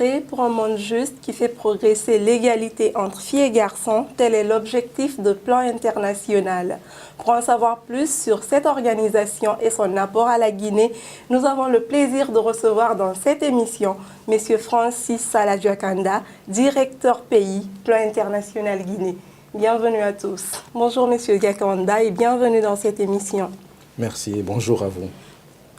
œuvrer pour un monde juste qui fait progresser l'égalité entre filles et garçons. Tel est l'objectif de Plan International. Pour en savoir plus sur cette organisation et son apport à la Guinée, nous avons le plaisir de recevoir dans cette émission M. Francis Salah-Dioakanda, directeur pays Plan International Guinée. Bienvenue à tous. Bonjour M. Dioakanda et bienvenue dans cette émission. Merci et bonjour à vous.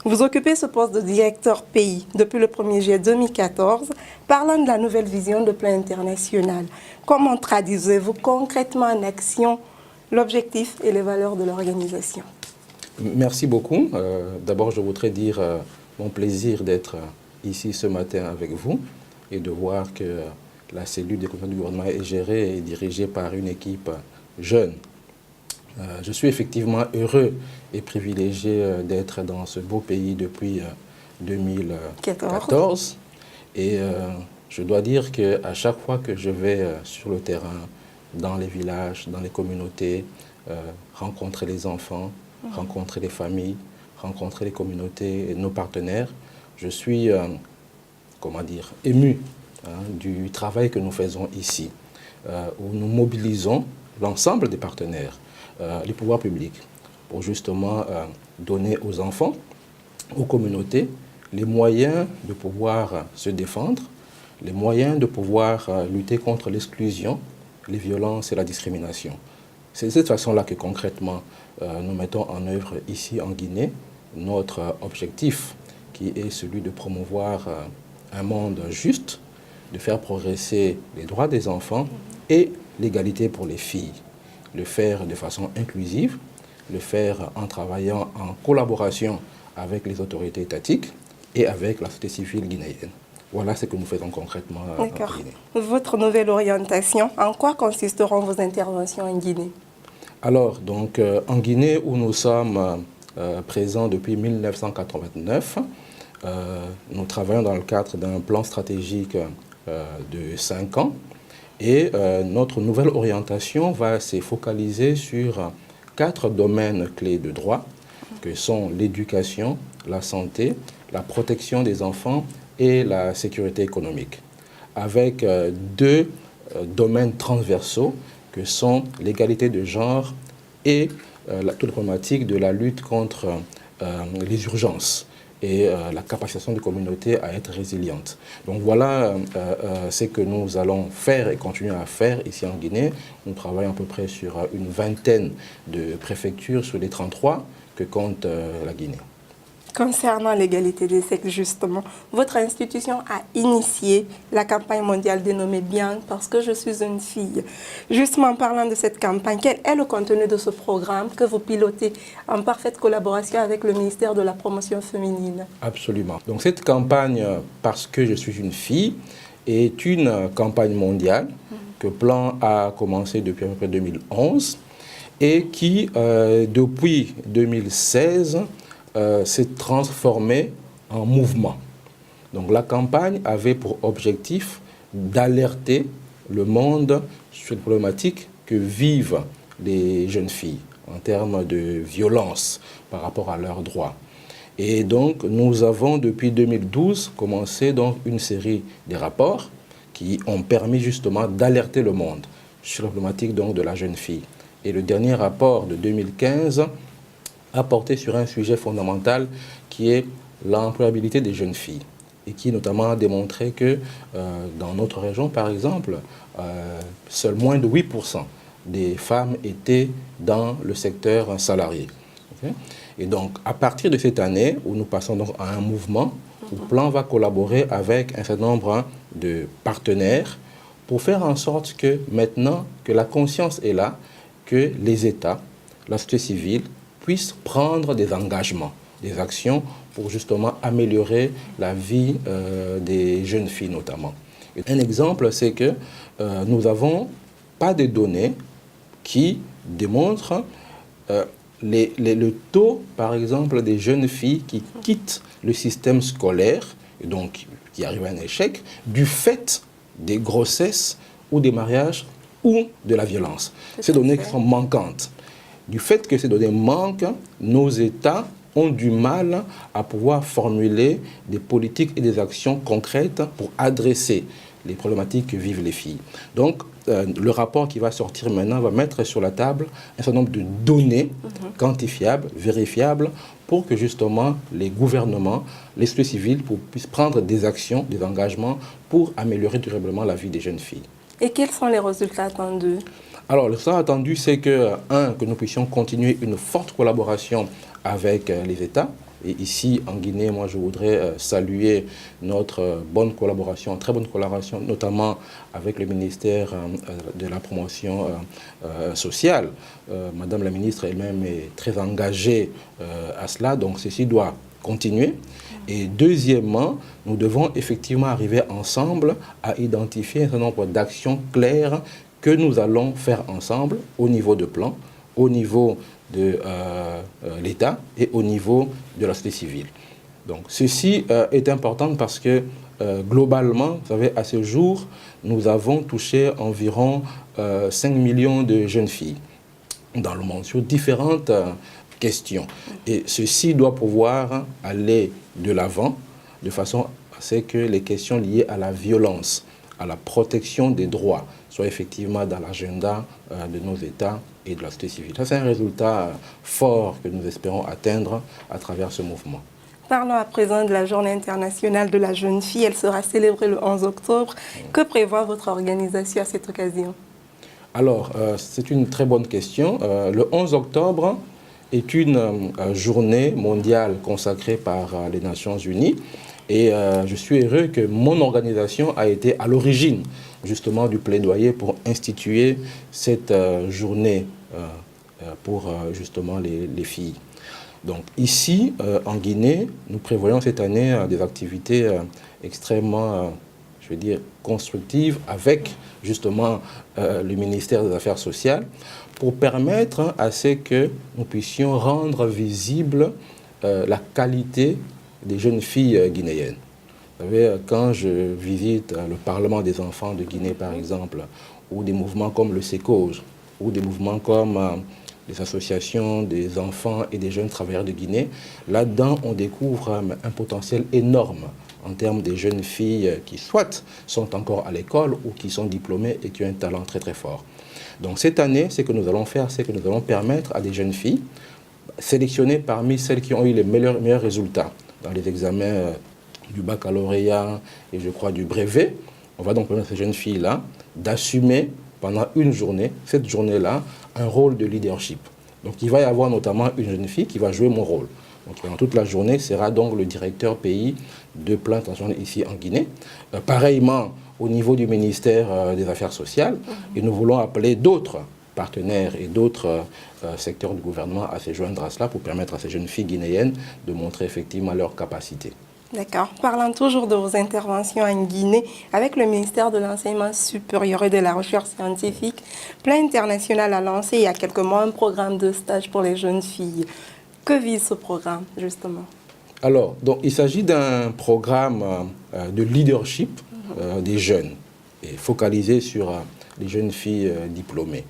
Vous occupez ce poste de directeur pays depuis le 1er juillet 2014. Parlant de la nouvelle vision de Plan International, comment traduisez-vous concrètement en action l'objectif et les valeurs de l'organisation? Merci beaucoup. D'abord, je voudrais dire mon plaisir d'être ici ce matin avec vous et de voir que la cellule des commissions du gouvernement est gérée et dirigée par une équipe jeune. Je suis effectivement heureux et privilégié d'être dans ce beau pays depuis 2014. Et je dois dire qu'à chaque fois que je vais sur le terrain, dans les villages, dans les communautés, rencontrer les enfants, rencontrer les familles, rencontrer les communautés et nos partenaires, je suis, ému du travail que nous faisons ici, où nous mobilisons l'ensemble des partenaires, les pouvoirs publics, pour justement donner aux enfants, aux communautés, les moyens de pouvoir se défendre, les moyens de pouvoir lutter contre l'exclusion, les violences et la discrimination. C'est de cette façon-là que concrètement, nous mettons en œuvre ici en Guinée notre objectif qui est celui de promouvoir un monde juste, de faire progresser les droits des enfants et l'égalité pour les filles. Le faire de façon inclusive, le faire en travaillant en collaboration avec les autorités étatiques et avec la société civile guinéenne. Voilà ce que nous faisons concrètement en Guinée. Votre nouvelle orientation, en quoi consisteront vos interventions en Guinée? Alors, donc, en Guinée, où nous sommes présents depuis 1989, nous travaillons dans le cadre d'un plan stratégique de 5 ans. Et notre nouvelle orientation va se focaliser sur 4 domaines clés de droit, que sont l'éducation, la santé, la protection des enfants et la sécurité économique, avec 2 domaines transversaux que sont l'égalité de genre et toute la problématique de la lutte contre les urgences et la capacitation des communautés à être résilientes. Donc voilà ce que nous allons faire et continuer à faire ici en Guinée. Nous travaillons à peu près sur une vingtaine de préfectures sur les 33 que compte la Guinée. Concernant l'égalité des sexes, justement, votre institution a initié la campagne mondiale dénommée Bien parce que je suis une fille. Justement, en parlant de cette campagne, quel est le contenu de ce programme que vous pilotez en parfaite collaboration avec le ministère de la Promotion féminine? Absolument. Donc cette campagne, parce que je suis une fille, est une campagne mondiale que Plan a commencé depuis à peu près 2011 et qui, depuis 2016, s'est transformée en mouvement. Donc la campagne avait pour objectif d'alerter le monde sur les problématiques que vivent les jeunes filles en termes de violence par rapport à leurs droits. Et donc nous avons depuis 2012 commencé donc une série de rapports qui ont permis justement d'alerter le monde sur la problématique donc de la jeune fille. Et le dernier rapport de 2015 a porté sur un sujet fondamental qui est l'employabilité des jeunes filles et qui notamment a démontré que dans notre région, par exemple, seul moins de 8% des femmes étaient dans le secteur salarié. Okay? Et donc, à partir de cette année, où nous passons donc à un mouvement, où Plan va collaborer avec un certain nombre de partenaires pour faire en sorte que maintenant que la conscience est là, que les États, la société civile, puissent prendre des engagements, des actions pour justement améliorer la vie des jeunes filles notamment. Et un exemple, c'est que nous n'avons pas de données qui démontrent le taux, par exemple, des jeunes filles qui quittent le système scolaire, et donc qui arrivent à un échec, du fait des grossesses ou des mariages ou de la violence. Ces données qui sont manquantes. Du fait que ces données manquent, nos États ont du mal à pouvoir formuler des politiques et des actions concrètes pour adresser les problématiques que vivent les filles. Donc, le rapport qui va sortir maintenant va mettre sur la table un certain nombre de données quantifiables, vérifiables, pour que justement les gouvernements, les sociétés civiles puissent prendre des actions, des engagements pour améliorer durablement la vie des jeunes filles. Et quels sont les résultats attendus? Alors, le résultat attendu, c'est que, que nous puissions continuer une forte collaboration avec les États. Et ici, en Guinée, moi, je voudrais saluer notre bonne collaboration, très bonne collaboration, notamment avec le ministère de la promotion sociale. Madame la ministre elle-même est très engagée à cela, donc ceci doit continuer. Et deuxièmement, nous devons effectivement arriver ensemble à identifier un certain nombre d'actions claires que nous allons faire ensemble au niveau de plan, au niveau de l'État et au niveau de la société civile. Donc ceci est important parce que globalement, vous savez, à ce jour, nous avons touché environ 5 millions de jeunes filles dans le monde sur différentes questions. Et ceci doit pouvoir aller de l'avant de façon à ce que les questions liées à la violence, à la protection des droits, soient effectivement dans l'agenda de nos États et de la société civile. Ça, c'est un résultat fort que nous espérons atteindre à travers ce mouvement. Parlons à présent de la Journée internationale de la jeune fille. Elle sera célébrée le 11 octobre. Que prévoit votre organisation à cette occasion? Alors, c'est une très bonne question. Le 11 octobre est une journée mondiale consacrée par les Nations Unies. Et je suis heureux que mon organisation a été à l'origine justement du plaidoyer pour instituer cette journée pour justement les filles. Donc ici, en Guinée, nous prévoyons cette année des activités extrêmement, je veux dire, constructives avec justement le ministère des Affaires sociales pour permettre à ce que nous puissions rendre visible la qualité des jeunes filles guinéennes. Vous savez, quand je visite le Parlement des enfants de Guinée, par exemple, ou des mouvements comme le SECOJ, ou des mouvements comme les associations des enfants et des jeunes travailleurs de Guinée, là-dedans, on découvre un potentiel énorme en termes des jeunes filles qui, soit sont encore à l'école ou qui sont diplômées et qui ont un talent très très fort. Donc cette année, ce que nous allons faire, c'est que nous allons permettre à des jeunes filles, sélectionnées parmi celles qui ont eu les meilleurs résultats dans les examens du baccalauréat et je crois du brevet, on va donc permettre à ces jeunes filles-là d'assumer pendant une journée, cette journée-là, un rôle de leadership. Donc il va y avoir notamment une jeune fille qui va jouer mon rôle. Donc pendant toute la journée sera donc le directeur pays de Plan International ici en Guinée. Pareillement au niveau du ministère des Affaires sociales, et nous voulons appeler d'autres partenaires et d'autres secteurs du gouvernement à se joindre à cela pour permettre à ces jeunes filles guinéennes de montrer effectivement leurs capacités. D'accord. Parlant toujours de vos interventions en Guinée, avec le ministère de l'Enseignement supérieur et de la Recherche scientifique, Plan International a lancé il y a quelques mois un programme de stage pour les jeunes filles. Que vise ce programme, justement? Alors, donc, il s'agit d'un programme de leadership des jeunes, et focalisé sur les jeunes filles diplômées.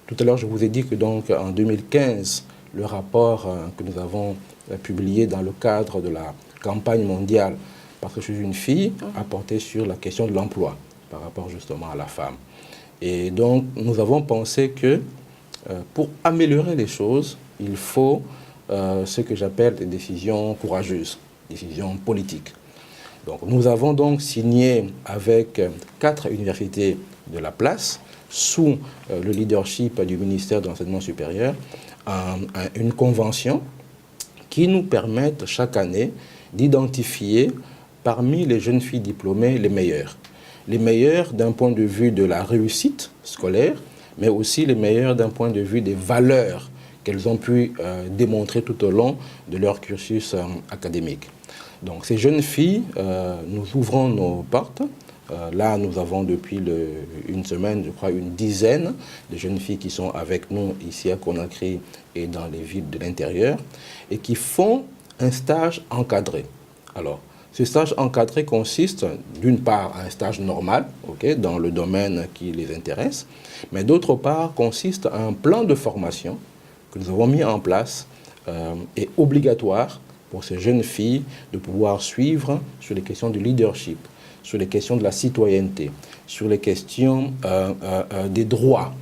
Tout à l'heure, je vous ai dit que donc, en 2015, le rapport que nous avons publié dans le cadre de la campagne mondiale « Parce que je suis une fille » a porté sur la question de l'emploi par rapport justement à la femme. Et donc, nous avons pensé que pour améliorer les choses, il faut ce que j'appelle des décisions courageuses, décisions politiques. Donc, nous avons donc signé avec 4 universités de la place, sous le leadership du ministère de l'Enseignement supérieur, une convention qui nous permette chaque année d'identifier parmi les jeunes filles diplômées les meilleures. Les meilleures d'un point de vue de la réussite scolaire, mais aussi les meilleures d'un point de vue des valeurs qu'elles ont pu démontrer tout au long de leur cursus académique. Donc ces jeunes filles, nous ouvrons nos portes. Là, nous avons depuis une semaine, je crois, une dizaine de jeunes filles qui sont avec nous ici à Conakry et dans les villes de l'intérieur et qui font un stage encadré. Alors, ce stage encadré consiste d'une part à un stage normal, dans le domaine qui les intéresse, mais d'autre part consiste à un plan de formation que nous avons mis en place est obligatoire pour ces jeunes filles de pouvoir suivre sur les questions du leadership, sur les questions de la citoyenneté, sur les questions des droits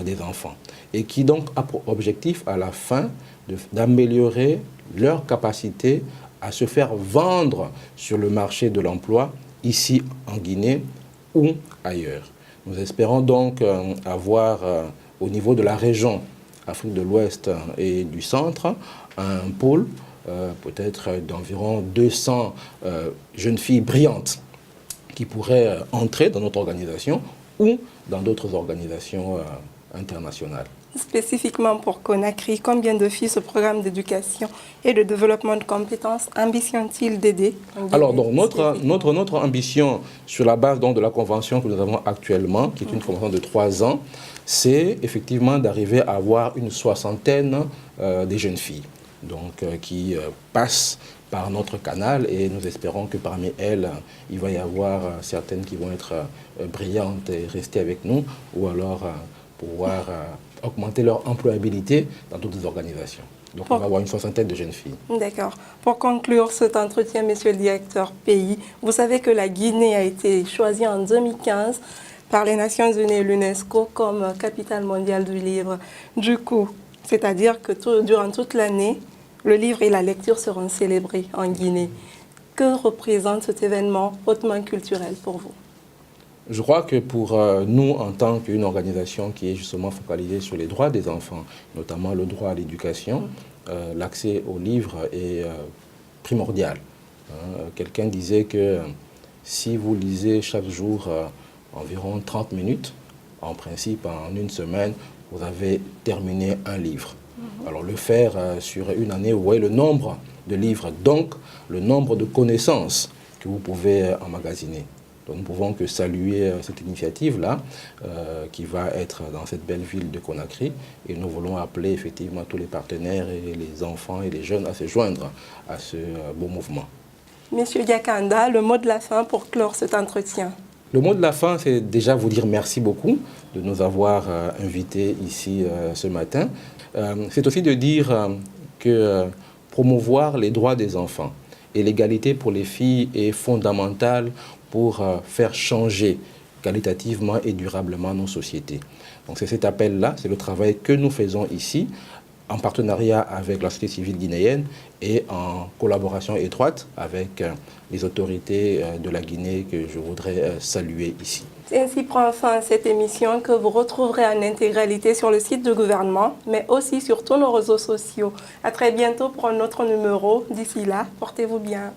des enfants, et qui donc a pour objectif à la fin d'améliorer leur capacité à se faire vendre sur le marché de l'emploi ici en Guinée ou ailleurs. Nous espérons donc avoir au niveau de la région Afrique de l'Ouest et du Centre un pôle peut-être d'environ 200 jeunes filles brillantes qui pourraient entrer dans notre organisation ou dans d'autres organisations internationales. Spécifiquement pour Conakry, combien de filles ce programme d'éducation et de développement de compétences ambitionne-t-il d'aider? Alors, donc, notre ambition sur la base donc, de la convention que nous avons actuellement, qui est une convention de 3 ans, c'est effectivement d'arriver à avoir une soixantaine des jeunes filles donc, qui passent par notre canal, et nous espérons que parmi elles, il va y avoir certaines qui vont être brillantes et rester avec nous, ou alors pouvoir augmenter leur employabilité dans d'autres organisations. Donc on va avoir une soixantaine de jeunes filles. D'accord. Pour conclure cet entretien, monsieur le directeur pays, vous savez que la Guinée a été choisie en 2015 par les Nations Unies et l'UNESCO comme capitale mondiale du livre. Du coup, c'est-à-dire que durant toute l'année, le livre et la lecture seront célébrés en Guinée. Que représente cet événement hautement culturel pour vous? Je crois que pour nous, en tant qu'une organisation qui est justement focalisée sur les droits des enfants, notamment le droit à l'éducation, l'accès aux livres est primordial. Quelqu'un disait que si vous lisez chaque jour environ 30 minutes, en principe, en une semaine, vous avez terminé un livre. Alors le faire sur une année, vous voyez le nombre de livres, donc le nombre de connaissances que vous pouvez emmagasiner. Donc nous ne pouvons que saluer cette initiative-là qui va être dans cette belle ville de Conakry, et nous voulons appeler effectivement tous les partenaires et les enfants et les jeunes à se joindre à ce beau mouvement. Monsieur Diakanda, le mot de la fin pour clore cet entretien. Le mot de la fin, c'est déjà vous dire merci beaucoup de nous avoir invités ici ce matin. C'est aussi de dire que promouvoir les droits des enfants et l'égalité pour les filles est fondamentale pour faire changer qualitativement et durablement nos sociétés. Donc c'est cet appel-là, c'est le travail que nous faisons ici, en partenariat avec la société civile guinéenne et en collaboration étroite avec les autorités de la Guinée que je voudrais saluer ici. Ainsi prend fin cette émission que vous retrouverez en intégralité sur le site du gouvernement, mais aussi sur tous nos réseaux sociaux. À très bientôt pour un autre numéro. D'ici là, portez-vous bien.